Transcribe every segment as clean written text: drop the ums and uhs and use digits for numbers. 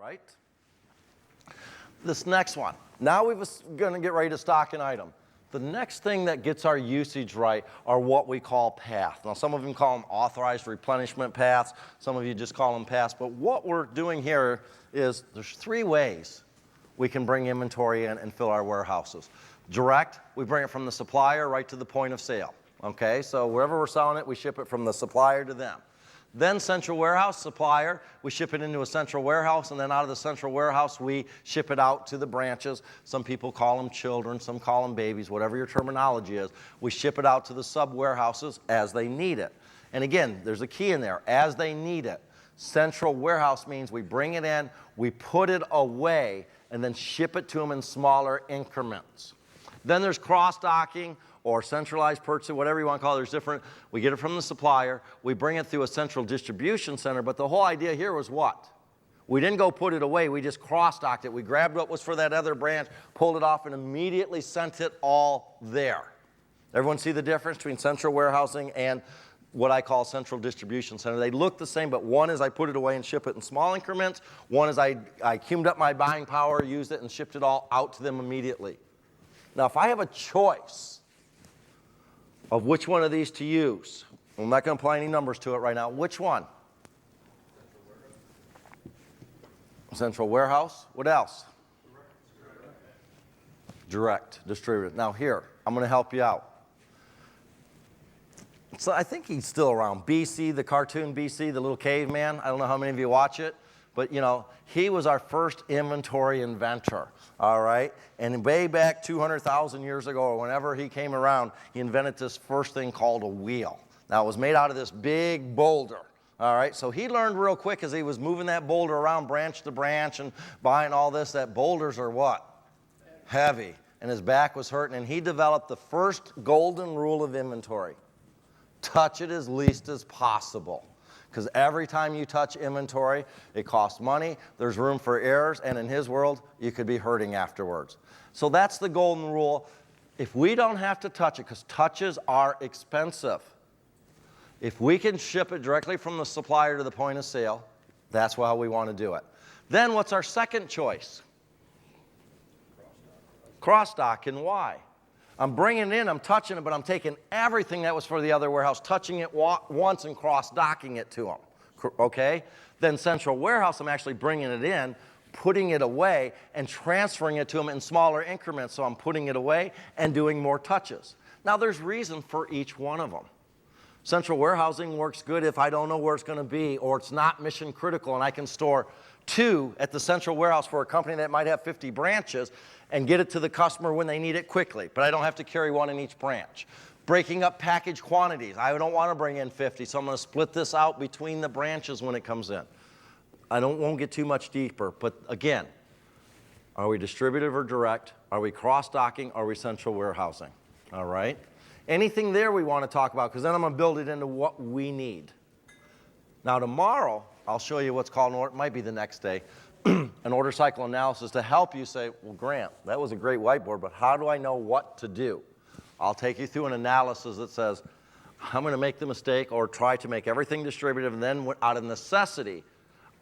right? This next one. Now we're going to get ready to stock an item. The next thing that gets our usage right are what we call paths. Now, some of them call them authorized replenishment paths. Some of you just call them paths. But what we're doing here is there's 3 ways we can bring inventory in and fill our warehouses. Direct, we bring it from the supplier right to the point of sale. Okay, so wherever we're selling it, we ship it from the supplier to them. Then central warehouse, supplier, we ship it into a central warehouse, and then out of the central warehouse, we ship it out to the branches. Some people call them children, some call them babies, whatever your terminology is. We ship it out to the sub-warehouses as they need it. And again, there's a key in there, as they need it. Central warehouse means we bring it in, we put it away, and then ship it to them in smaller increments. Then there's cross-docking, or centralized purchasing, whatever you want to call it. There's different. We get it from the supplier. We bring it through a central distribution center. But the whole idea here was what? We didn't go put it away. We just cross-docked it. We grabbed what was for that other branch, pulled it off, and immediately sent it all there. Everyone see the difference between central warehousing and what I call central distribution center? They look the same, but one is I put it away and ship it in small increments. One is I cumed up my buying power, used it, and shipped it all out to them immediately. Now, if I have a choice of which one of these to use, I'm not going to apply any numbers to it right now. Which one? Central warehouse. What else? Direct distributed. Now here, I'm going to help you out. So I think he's still around. BC, the cartoon BC, the little caveman. I don't know how many of you watch it, but you know, he was our first inventory inventor. All right, and way back 200,000 years ago, or whenever he came around, he invented this first thing called a wheel. Now, it was made out of this big boulder. All right, so he learned real quick as he was moving that boulder around branch to branch and buying all this, that boulders are what? Heavy. And his back was hurting, and he developed the first golden rule of inventory. Touch it as least as possible. Because every time you touch inventory, it costs money, there's room for errors, and in his world, you could be hurting afterwards. So that's the golden rule. If we don't have to touch it, because touches are expensive, if we can ship it directly from the supplier to the point of sale, that's how we want to do it. Then what's our second choice? Cross-dock, and why? I'm bringing it in, I'm touching it, but I'm taking everything that was for the other warehouse, touching it once and cross-docking it to them, okay? Then central warehouse, I'm actually bringing it in, putting it away, and transferring it to them in smaller increments, so I'm putting it away and doing more touches. Now, there's reason for each one of them. Central warehousing works good if I don't know where it's going to be, or it's not mission critical, and I can store 2 at the central warehouse for a company that might have 50 branches, and get it to the customer when they need it quickly, but I don't have to carry 1 in each branch. Breaking up package quantities. I don't want to bring in 50, so I'm going to split this out between the branches when it comes in. I won't get too much deeper, but again, are we distributive or direct? Are we cross-docking? Are we central warehousing? All right? Anything there we want to talk about, because then I'm going to build it into what we need. Now tomorrow, I'll show you what's called, it might be the next day, an order cycle analysis to help you say, well, Grant, that was a great whiteboard, but how do I know what to do? I'll take you through an analysis that says, I'm going to make the mistake or try to make everything distributive, and then out of necessity,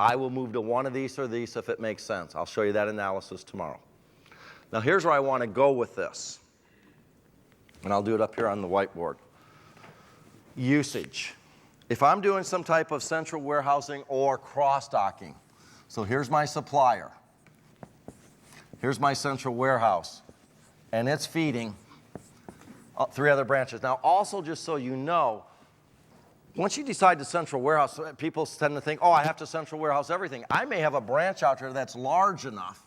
I will move to one of these or these if it makes sense. I'll show you that analysis tomorrow. Now here's where I want to go with this, and I'll do it up here on the whiteboard. Usage. If I'm doing some type of central warehousing or cross-docking, so here's my supplier. Here's my central warehouse. And it's feeding 3 other branches. Now, also, just so you know, once you decide to central warehouse, people tend to think, oh, I have to central warehouse everything. I may have a branch out there that's large enough.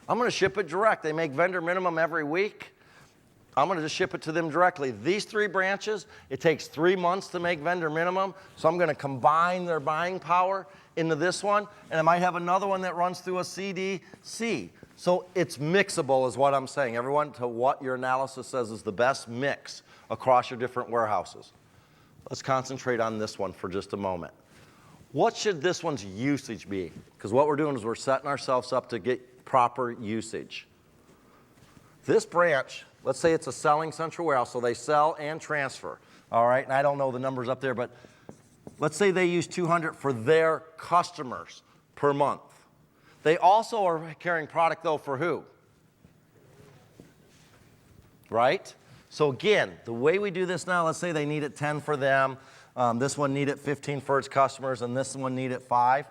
I'm going to ship it direct. They make vendor minimum every week. I'm going to just ship it to them directly. These 3 branches, it takes 3 months to make vendor minimum, so I'm going to combine their buying power into this one, and I might have another one that runs through a CDC. So it's mixable is what I'm saying. Everyone, to what your analysis says is the best mix across your different warehouses. Let's concentrate on this one for just a moment. What should this one's usage be? Because what we're doing is we're setting ourselves up to get proper usage. This branch, let's say it's a selling central warehouse, so they sell and transfer. All right, and I don't know the numbers up there, but let's say they use 200 for their customers per month. They also are carrying product, though, for who? Right? So again, the way we do this now, let's say they need it 10 for them, this one need it 15 for its customers, and this one need it 5.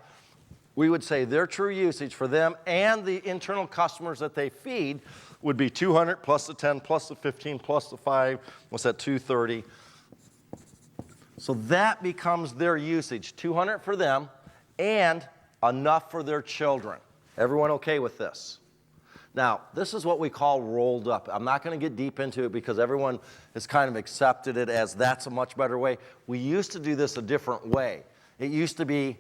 We would say their true usage for them and the internal customers that they feed would be 200 plus the 10 plus the 15 plus the 5. What's that, 230? So that becomes their usage, 200 for them and enough for their children. Everyone okay with this? Now, this is what we call rolled up. I'm not going to get deep into it because everyone has kind of accepted it as that's a much better way. We used to do this a different way. It used to be,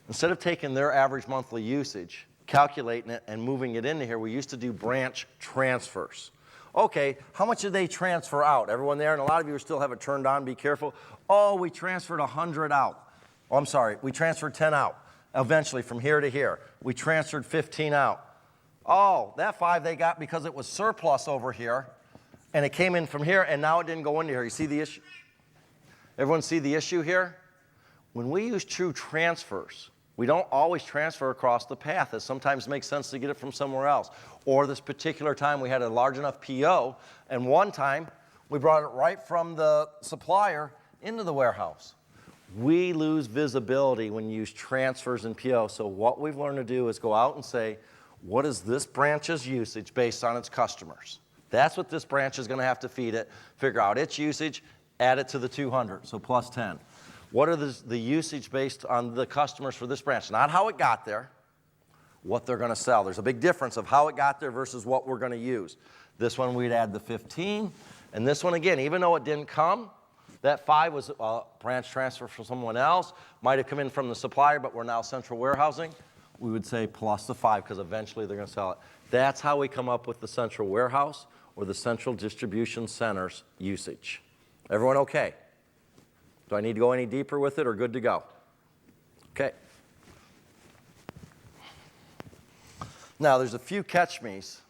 instead of taking their average monthly usage, calculating it and moving it into here, we used to do branch transfers. Okay, how much did they transfer out? Everyone there? And a lot of you still have it turned on, be careful. Oh, we transferred 100 out. Oh, I'm sorry, we transferred 10 out. Eventually, from here to here. We transferred 15 out. Oh, that 5 they got because it was surplus over here, and it came in from here, and now it didn't go into here. You see the issue? Everyone see the issue here? When we use true transfers, we don't always transfer across the path. It sometimes makes sense to get it from somewhere else. Or this particular time we had a large enough PO, and one time we brought it right from the supplier into the warehouse. We lose visibility when you use transfers and PO. So what we've learned to do is go out and say, what is this branch's usage based on its customers? That's what this branch is going to have to feed it. Figure out its usage, add it to the 200, so plus 10. What are the usage based on the customers for this branch? Not how it got there, what they're going to sell. There's a big difference of how it got there versus what we're going to use. This one we'd add the 15, and this one again, even though it didn't come, that 5 was a branch transfer for someone else, might have come in from the supplier, but we're now central warehousing. We would say plus the 5 because eventually they're going to sell it. That's how we come up with the central warehouse or the central distribution center's usage. Everyone okay? Do I need to go any deeper with it or good to go? Okay. Now there's a few catch-me's.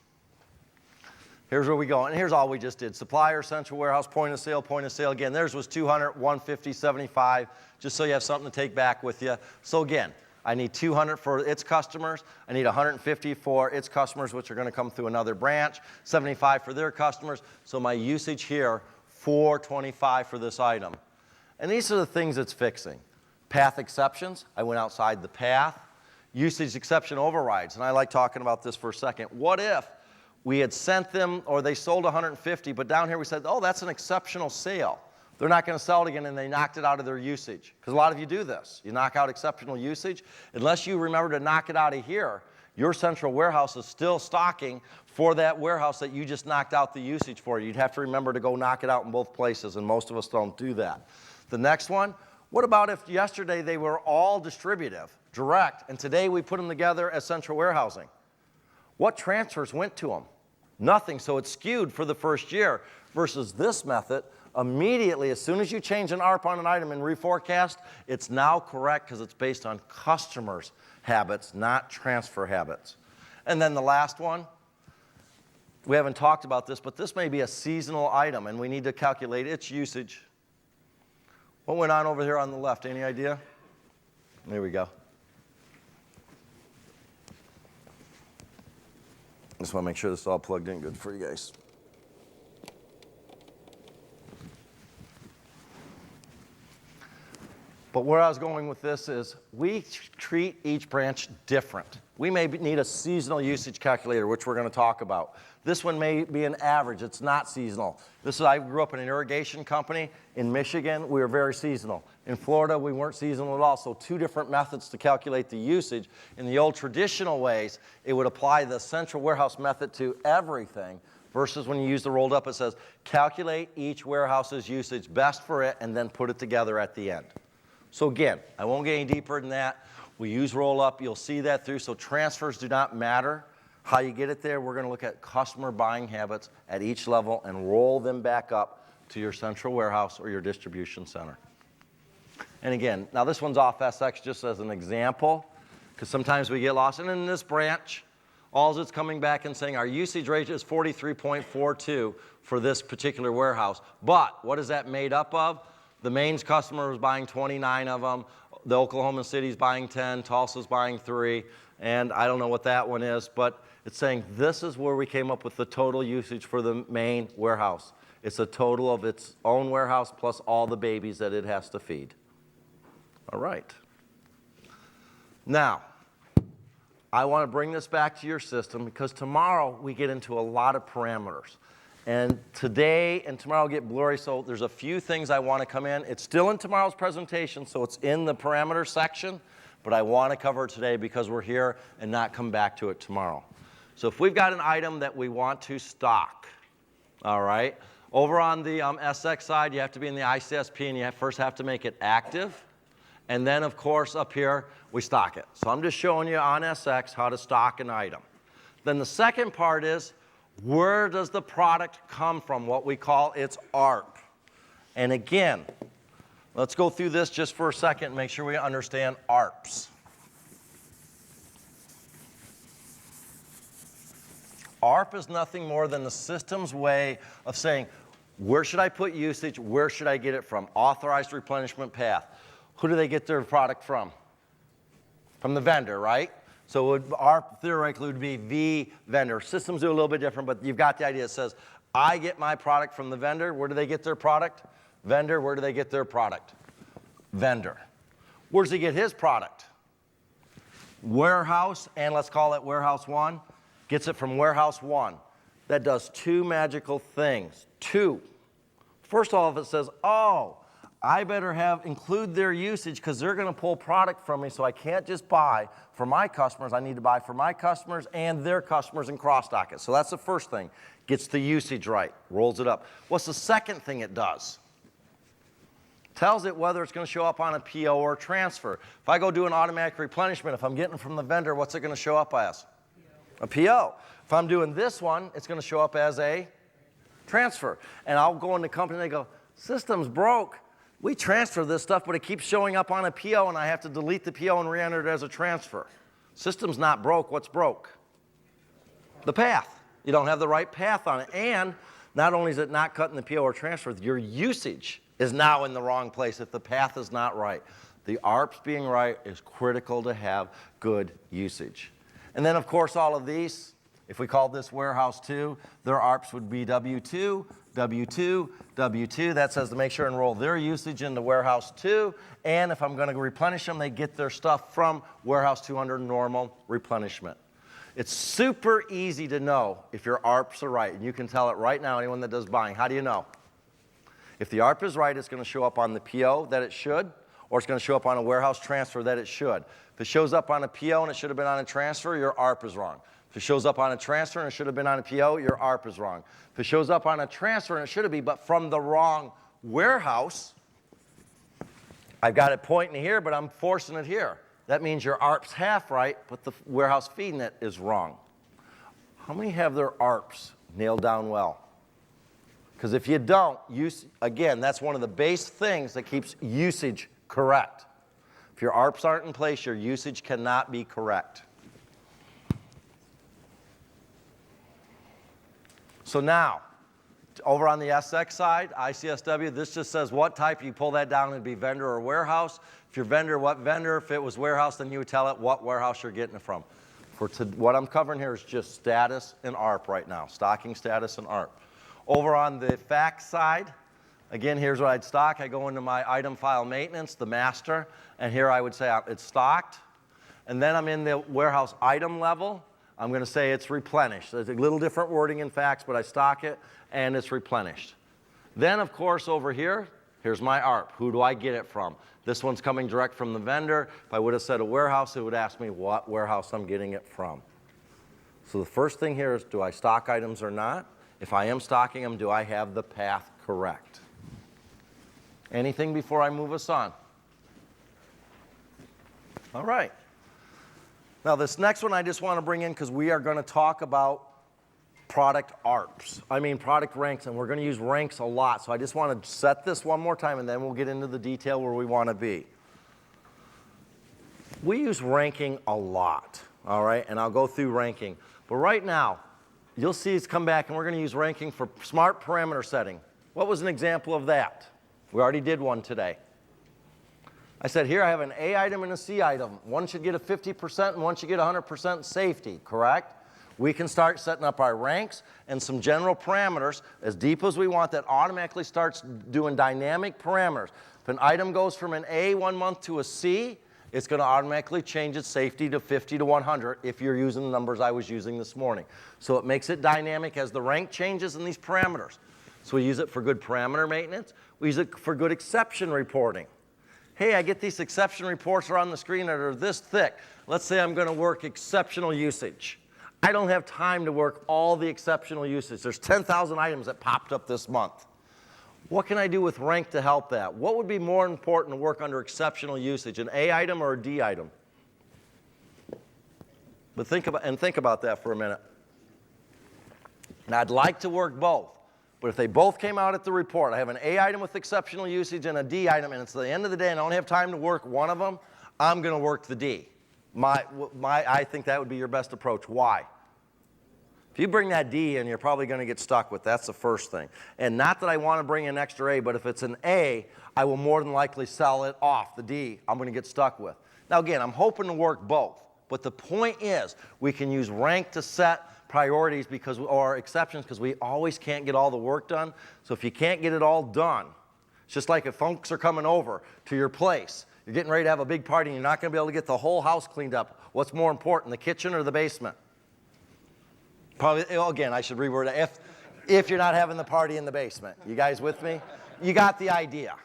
Here's where we go, and here's all we just did. Supplier, central warehouse, point of sale, point of sale. Again, theirs was 200, 150, 75, just so you have something to take back with you. So again, I need 200 for its customers. I need 150 for its customers, which are going to come through another branch, 75 for their customers. So my usage here, 425 for this item. And these are the things it's fixing. Path exceptions, I went outside the path. Usage exception overrides, and I like talking about this for a second. What if we had sent them, or they sold 150, but down here we said, oh, that's an exceptional sale. They're not going to sell it again, and they knocked it out of their usage. Because a lot of you do this. You knock out exceptional usage. Unless you remember to knock it out of here, your central warehouse is still stocking for that warehouse that you just knocked out the usage for. You'd have to remember to go knock it out in both places, and most of us don't do that. The next one, what about if yesterday they were all distributive, direct, and today we put them together as central warehousing? What transfers went to them? Nothing, so it's skewed for the first year versus this method. Immediately, as soon as you change an ARP on an item and reforecast, it's now correct because it's based on customers' habits, not transfer habits. And then the last one, we haven't talked about this, but this may be a seasonal item, and we need to calculate its usage. What went on over here on the left? Any idea? There we go. Just want to make sure this is all plugged in good for you guys. But where I was going with this is we treat each branch different. We may need a seasonal usage calculator, which we're going to talk about. This one may be an average. It's not seasonal. I grew up in an irrigation company. In Michigan, we were very seasonal. In Florida, we weren't seasonal at all. So 2 different methods to calculate the usage. In the old traditional ways, it would apply the central warehouse method to everything versus when you use the rolled up, it says calculate each warehouse's usage best for it and then put it together at the end. So again, I won't get any deeper than that. We use roll up. You'll see that through. So transfers do not matter. How you get it there, we're going to look at customer buying habits at each level and roll them back up to your central warehouse or your distribution center. And again, now this one's off SX just as an example because sometimes we get lost. And in this branch, all it's coming back and saying our usage rate is 43.42 for this particular warehouse. But what is that made up of? The Maine's customer was buying 29 of them. The Oklahoma City's buying 10. Tulsa's buying 3. and I don't know what that one is, but it's saying this is where we came up with the total usage for the main warehouse. It's a total of its own warehouse plus all the babies that it has to feed. All right. Now, I want to bring this back to your system because tomorrow we get into a lot of parameters. And today and tomorrow get blurry, so there's a few things I want to come in. It's still in tomorrow's presentation, so it's in the parameter section, but I want to cover it today because we're here and not come back to it tomorrow. So if we've got an item that we want to stock, all right, over on the SX side, you have to be in the ICSP and you first have to make it active. And then, of course, up here, we stock it. So I'm just showing you on SX how to stock an item. Then the second part is, where does the product come from, what we call its ARP? And again, let's go through this just for a second and make sure we understand ARPs. ARP is nothing more than the system's way of saying, where should I put usage, where should I get it from? Authorized replenishment path. Who do they get their product from? From the vendor, right? So ARP theoretically would be V vendor. Systems do a little bit different, but you've got the idea. It says, I get my product from the vendor. Where do they get their product? Vendor. Where do they get their product? Vendor. Where does he get his product? Warehouse, and let's call it warehouse 1. Gets it from warehouse 1. That does two magical things. Two. First of all, if it says, oh, I better include their usage because they're going to pull product from me, so I can't just buy for my customers. I need to buy for my customers and their customers and cross-dock it. So that's the first thing. Gets the usage right, rolls it up. What's the second thing it does? Tells it whether it's going to show up on a PO or transfer. If I go do an automatic replenishment, if I'm getting from the vendor, what's it going to show up as? A PO. If I'm doing this one, it's going to show up as a transfer. And I'll go in the company and they go, system's broke. We transfer this stuff, but it keeps showing up on a PO, and I have to delete the PO and re-enter it as a transfer. System's not broke. What's broke? The path. You don't have the right path on it. And not only is it not cutting the PO or transfer, your usage is now in the wrong place if the path is not right. The ARPs being right is critical to have good usage. And then, of course, all of these, if we call this warehouse 2, their ARPs would be W2, W2, W2. That says to make sure and roll their usage into warehouse 2. And if I'm going to replenish them, they get their stuff from warehouse 2 under normal replenishment. It's super easy to know if your ARPs are right. And you can tell it right now, anyone that does buying. How do you know? If the ARP is right, it's going to show up on the PO that it should, or it's going to show up on a warehouse transfer that it should. If it shows up on a PO and it should have been on a transfer, your ARP is wrong. If it shows up on a transfer and it should have been on a PO, your ARP is wrong. If it shows up on a transfer and it should have been, but from the wrong warehouse, I've got it pointing here, but I'm forcing it here. That means your ARP's half right, but the warehouse feeding it is wrong. How many have their ARPs nailed down well? Because if you don't, again, that's one of the base things that keeps usage correct. If your ARPs aren't in place, your usage cannot be correct. So now, over on the SX side, ICSW, this just says what type. You pull that down, it'd be vendor or warehouse. If you're vendor, what vendor? If it was warehouse, then you would tell it what warehouse you're getting it from. What I'm covering here is just status and ARP right now, stocking status and ARP. Over on the fax side, again, here's what I'd stock. I go into my item file maintenance, the master, and here I would say it's stocked. And then I'm in the warehouse item level. I'm going to say it's replenished. There's a little different wording in fax, but I stock it, and it's replenished. Then, of course, over here, here's my ARP. Who do I get it from? This one's coming direct from the vendor. If I would have said a warehouse, it would ask me what warehouse I'm getting it from. So the first thing here is, do I stock items or not? If I am stocking them, do I have the path correct? Anything before I move us on? All right. Now, this next one I just want to bring in because we are going to talk about product ARPs. I mean product ranks, and we're going to use ranks a lot. So I just want to set this one more time, and then we'll get into the detail where we want to be. We use ranking a lot, all right? And I'll go through ranking. But right now, you'll see it's come back, and we're going to use ranking for smart parameter setting. What was an example of that? We already did one today. I said, here I have an A item and a C item. One should get a 50% and one should get 100% safety, correct? We can start setting up our ranks and some general parameters as deep as we want that automatically starts doing dynamic parameters. If an item goes from an A 1 month to a C, it's going to automatically change its safety to 50 to 100 if you're using the numbers I was using this morning. So it makes it dynamic as the rank changes in these parameters. So we use it for good parameter maintenance. We use it for good exception reporting. Hey, I get these exception reports are on the screen that are this thick. Let's say I'm going to work exceptional usage. I don't have time to work all the exceptional usage. There's 10,000 items that popped up this month. What can I do with rank to help that? What would be more important to work under exceptional usage, an A item or a D item? But think about that for a minute. And I'd like to work both. But if they both came out at the report, I have an A item with exceptional usage and a D item, and it's the end of the day and I don't have time to work one of them, I'm going to work the D. I think that would be your best approach. Why? If you bring that D in, you're probably going to get stuck with. That's the first thing. And not that I want to bring an extra A, but if it's an A, I will more than likely sell it off. The D, I'm going to get stuck with. Now again, I'm hoping to work both. But the point is, we can use rank to set priorities or exceptions because we always can't get all the work done. So if you can't get it all done, it's just like if folks are coming over to your place. You're getting ready to have a big party and you're not going to be able to get the whole house cleaned up. What's more important, the kitchen or the basement? Probably, again, I should reword it. If you're not having the party in the basement. You guys with me? You got the idea.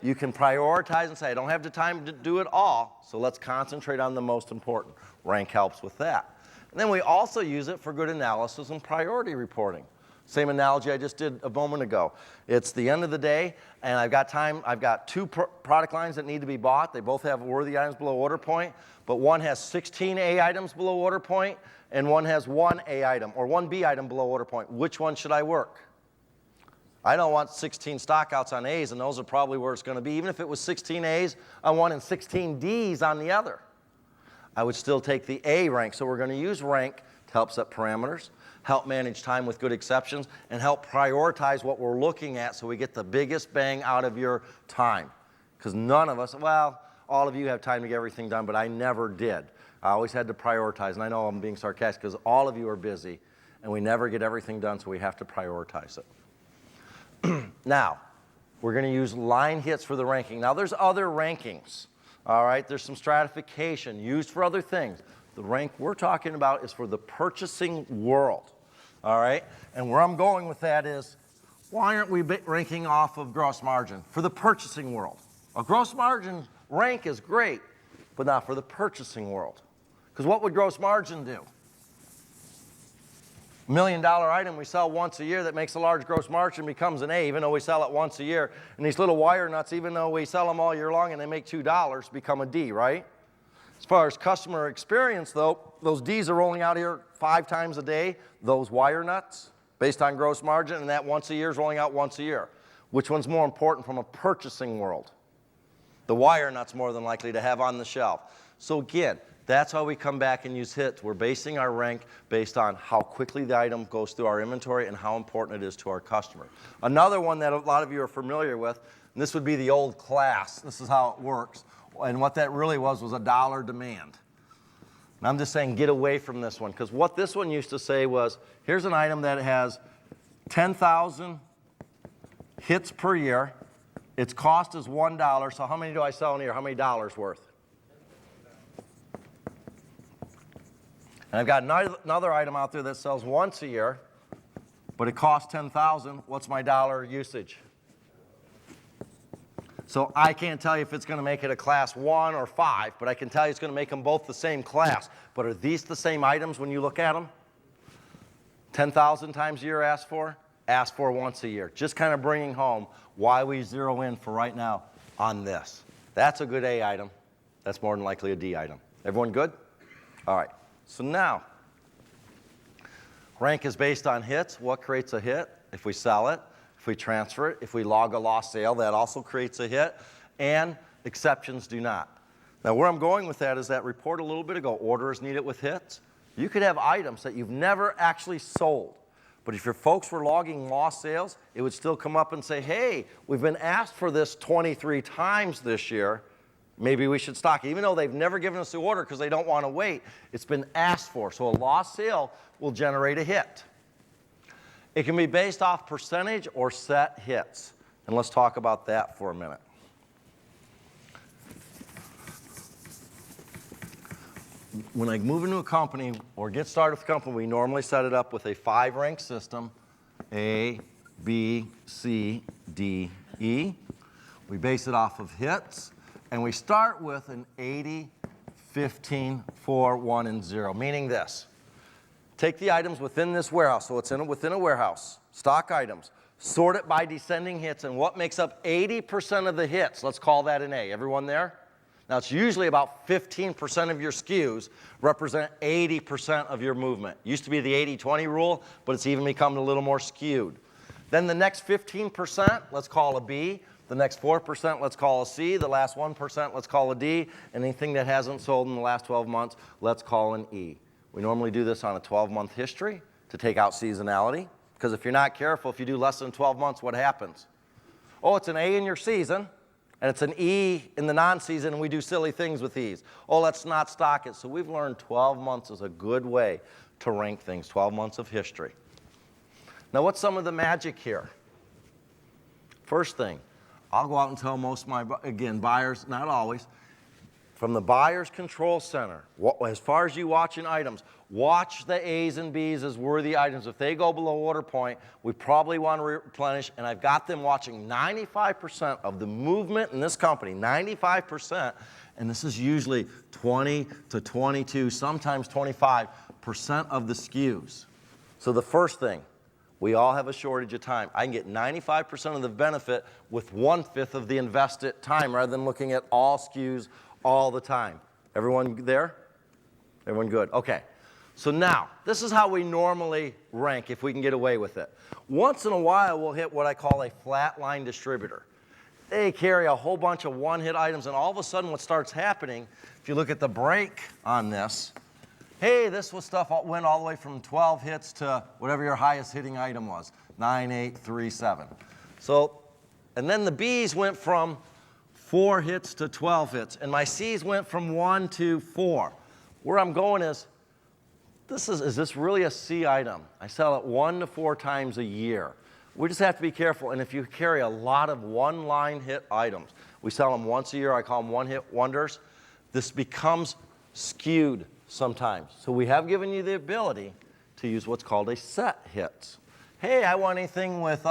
You can prioritize and say, I don't have the time to do it all, so let's concentrate on the most important. Rank helps with that. And then we also use it for good analysis and priority reporting. Same analogy I just did a moment ago. It's the end of the day, and I've got time. I've got two product lines that need to be bought. They both have worthy items below order point, but one has 16 A items below order point, and one has one A item or one B item below order point. Which one should I work? I don't want 16 stockouts on A's, and those are probably where it's going to be. Even if it was 16 A's on one and 16 D's on the other, I would still take the A rank. So we're going to use rank to help set parameters, help manage time with good exceptions, and help prioritize what we're looking at so we get the biggest bang out of your time. Because none of us, well, all of you have time to get everything done, but I never did. I always had to prioritize, and I know I'm being sarcastic because all of you are busy, and we never get everything done, so we have to prioritize it. Now, we're going to use line hits for the ranking. Now, there's other rankings. All right, there's some stratification used for other things. The rank we're talking about is for the purchasing world. All right, and where I'm going with that is, why aren't we ranking off of gross margin for the purchasing world? A gross margin rank is great, but not for the purchasing world. Because what would gross margin do? $1 million item we sell once a year that makes a large gross margin becomes an A, even though we sell it once a year. And these little wire nuts, even though we sell them all year long and they make $2, become a D, right? As far as customer experience, though, those Ds are rolling out here 5 times a day, those wire nuts, based on gross margin, and that once a year is rolling out once a year. Which one's more important from a purchasing world? The wire nuts more than likely to have on the shelf. So again, that's how we come back and use hits. We're basing our rank based on how quickly the item goes through our inventory and how important it is to our customer. Another one that a lot of you are familiar with, and this would be the old class. This is how it works. And what that really was a dollar demand. And I'm just saying get away from this one, because what this one used to say was, here's an item that has 10,000 hits per year. Its cost is $1. So how many do I sell in here? How many dollars worth? And I've got another item out there that sells once a year, but it costs 10,000. What's my dollar usage? So I can't tell you if it's going to make it a class 1 or 5, but I can tell you it's going to make them both the same class. But are these the same items when you look at them? 10,000 times a year asked for once a year. Just kind of bringing home why we zero in for right now on this. That's a good A item. That's more than likely a D item. Everyone good? All right. So now, rank is based on hits. What creates a hit? If we sell it, if we transfer it, if we log a lost sale, that also creates a hit. And exceptions do not. Now, where I'm going with that is that report a little bit ago, orders needed with hits. You could have items that you've never actually sold. But if your folks were logging lost sales, it would still come up and say, hey, we've been asked for this 23 times this year, maybe we should stock it. Even though they've never given us the order because they don't want to wait, it's been asked for. So a lost sale will generate a hit. It can be based off percentage or set hits. And let's talk about that for a minute. When I move into a company or get started with a company, we normally set it up with a 5-rank system, A, B, C, D, E. We base it off of hits, and we start with an 80, 15, 4, 1, and 0, meaning this. Take the items within this warehouse, so it's within a warehouse, stock items, sort it by descending hits, and what makes up 80% of the hits, let's call that an A. Everyone there? Now, it's usually about 15% of your SKUs represent 80% of your movement. Used to be the 80-20 rule, but it's even become a little more skewed. Then the next 15%, let's call a B. The next 4%, let's call a C. The last 1%, let's call a D. Anything that hasn't sold in the last 12 months, let's call an E. We normally do this on a 12-month history to take out seasonality. Because if you're not careful, if you do less than 12 months, what happens? Oh, it's an A in your season. And it's an E in the non-season, and we do silly things with these. Oh, let's not stock it. So we've learned 12 months is a good way to rank things, 12 months of history. Now, what's some of the magic here? First thing, I'll go out and tell most of my, again, buyers, not always, from the buyer's control center, as far as you watching items, watch the A's and B's as worthy items. If they go below order point, we probably want to replenish, and I've got them watching 95% of the movement in this company, 95%, and this is usually 20 to 22, sometimes 25% of the SKUs. So the first thing, we all have a shortage of time. I can get 95% of the benefit with 1/5 of the invested time rather than looking at all SKUs all the time. Everyone there? Everyone good? Okay. So now, this is how we normally rank if we can get away with it. Once in a while, we'll hit what I call a flatline distributor. They carry a whole bunch of one-hit items, and all of a sudden what starts happening, if you look at the break on this, hey, this was stuff went all the way from 12 hits to whatever your highest hitting item was, 9, 8, 3, 7. So, and then the B's went from 4 hits to 12 hits, and my C's went from 1 to 4. Where I'm going is this really a C item? I sell it 1 to 4 times a year. We just have to be careful, and if you carry a lot of one-line hit items, we sell them once a year, I call them one-hit wonders, this becomes skewed sometimes. So we have given you the ability to use what's called a set hits. Hey, I want anything with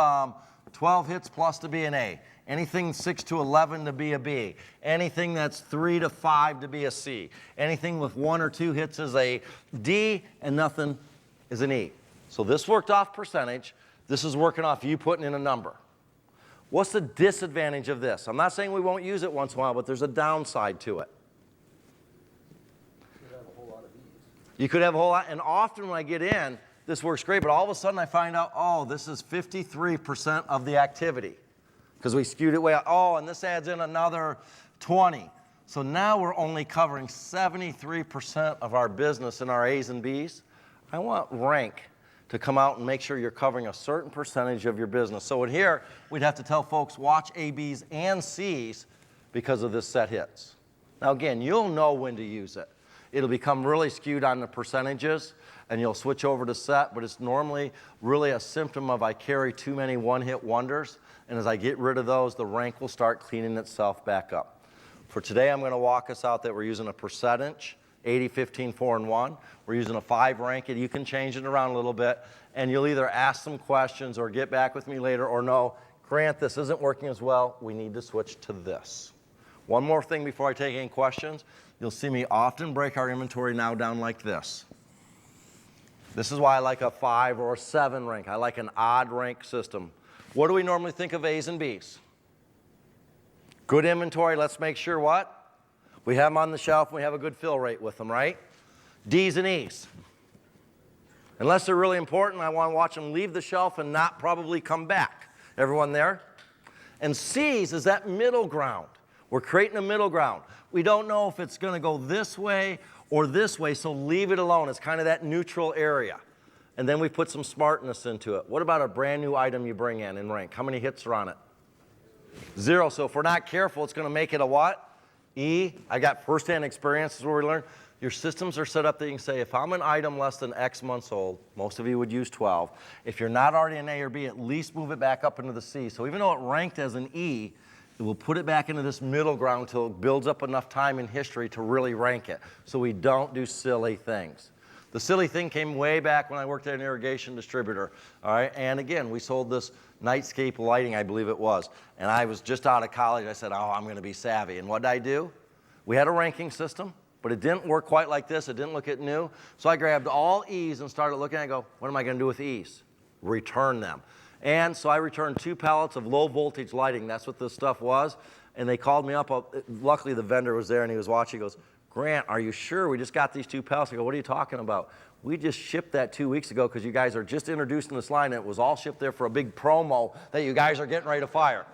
12 hits plus to be an A. Anything 6 to 11 to be a B. Anything that's 3 to 5 to be a C. Anything with 1 or 2 hits is a D, and nothing is an E. So this worked off percentage. This is working off you putting in a number. What's the disadvantage of this? I'm not saying we won't use it once in a while, but there's a downside to it. You could have a whole lot of these. You could have a whole lot, and often when I get in, this works great, but all of a sudden I find out, oh, this is 53% of the activity. Because we skewed it way out. Oh, and this adds in another 20. So now we're only covering 73% of our business in our A's and B's. I want rank to come out and make sure you're covering a certain percentage of your business. So in here, we'd have to tell folks, watch A, B's, and C's because of this set hits. Now again, you'll know when to use it. It'll become really skewed on the percentages, and you'll switch over to set, but it's normally really a symptom of I carry too many one-hit wonders. And as I get rid of those, the rank will start cleaning itself back up. For today, I'm going to walk us out that we're using a percentage, 80, 15, 4, and 1. We're using a 5 rank, and you can change it around a little bit. And you'll either ask some questions or get back with me later, or no, Grant, this isn't working as well. We need to switch to this. One more thing before I take any questions. You'll see me often break our inventory now down like this. This is why I like a 5 or a 7 rank. I like an odd rank system. What do we normally think of A's and B's? Good inventory, let's make sure what? We have them on the shelf and we have a good fill rate with them, right? D's and E's. Unless they're really important, I want to watch them leave the shelf and not probably come back. Everyone there? And C's is that middle ground. We're creating a middle ground. We don't know if it's going to go this way or this way, so leave it alone. It's kind of that neutral area. And then we put some smartness into it. What about a brand new item you bring in rank? How many hits are on it? 0. So if we're not careful, it's going to make it a what? E, I got firsthand experience, is where we learned. Your systems are set up that you can say, if I'm an item less than X months old, most of you would use 12. If you're not already an A or B, at least move it back up into the C. So even though it ranked as an E, it will put it back into this middle ground until it builds up enough time in history to really rank it. So we don't do silly things. The silly thing came way back when I worked at an irrigation distributor, all right? And again, we sold this nightscape lighting, I believe it was. And I was just out of college. I said, oh, I'm going to be savvy. And what did I do? We had a ranking system, but it didn't work quite like this. It didn't look at new. So I grabbed all E's and started looking. I go, what am I going to do with E's? Return them. And so I returned 2 pallets of low voltage lighting. That's what this stuff was. And they called me up. Luckily, the vendor was there and he was watching. He goes, Grant, are you sure? We just got these 2 pallets. I go, what are you talking about? We just shipped that 2 weeks ago because you guys are just introducing this line, and it was all shipped there for a big promo that you guys are getting ready to fire.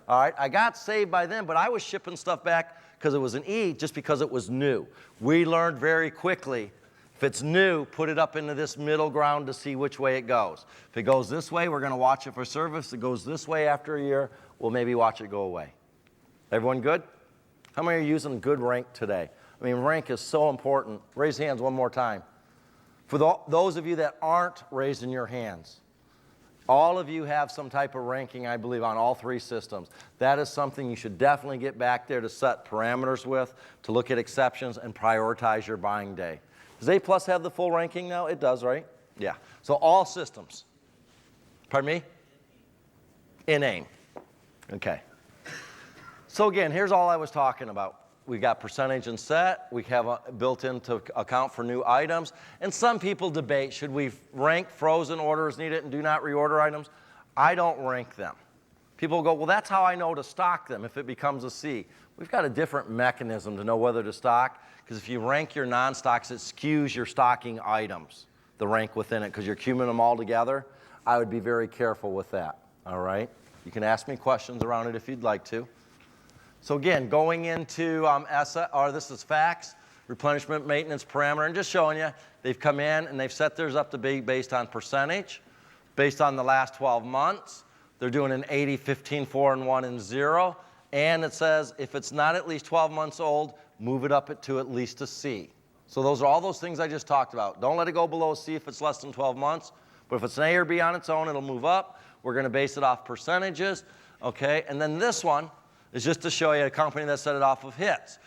All right, I got saved by them, but I was shipping stuff back because it was an E just because it was new. We learned very quickly, if it's new, put it up into this middle ground to see which way it goes. If it goes this way, we're going to watch it for service. If it goes this way after a year, we'll maybe watch it go away. Everyone good? How many are using good rank today? I mean, rank is so important. Raise hands one more time. For those of you that aren't raising your hands, all of you have some type of ranking, I believe, on all 3 systems. That is something you should definitely get back there to set parameters with, to look at exceptions, and prioritize your buying day. Does A+ have the full ranking now? It does, right? Yeah. So all systems. Pardon me? In AIM. Okay. So again, here's all I was talking about. We got percentage and set. We have a built-in to account for new items. And some people debate, should we rank frozen orders needed and do not reorder items? I don't rank them. People go, well, that's how I know to stock them if it becomes a C. We've got a different mechanism to know whether to stock, because if you rank your non-stocks, it skews your stocking items, the rank within it, because you're cumulating them all together. I would be very careful with that, all right? You can ask me questions around it if you'd like to. So again, going into this is facts, replenishment, maintenance, parameter, and just showing you, they've come in and they've set theirs up to be based on percentage, based on the last 12 months. They're doing an 80, 15, 4, and 1, and 0. And it says if it's not at least 12 months old, move it up to at least a C. So those are all those things I just talked about. Don't let it go below a C if it's less than 12 months. But if it's an A or B on its own, it'll move up. We're going to base it off percentages. Okay, and then this one is just to show you a company that set it off of hits.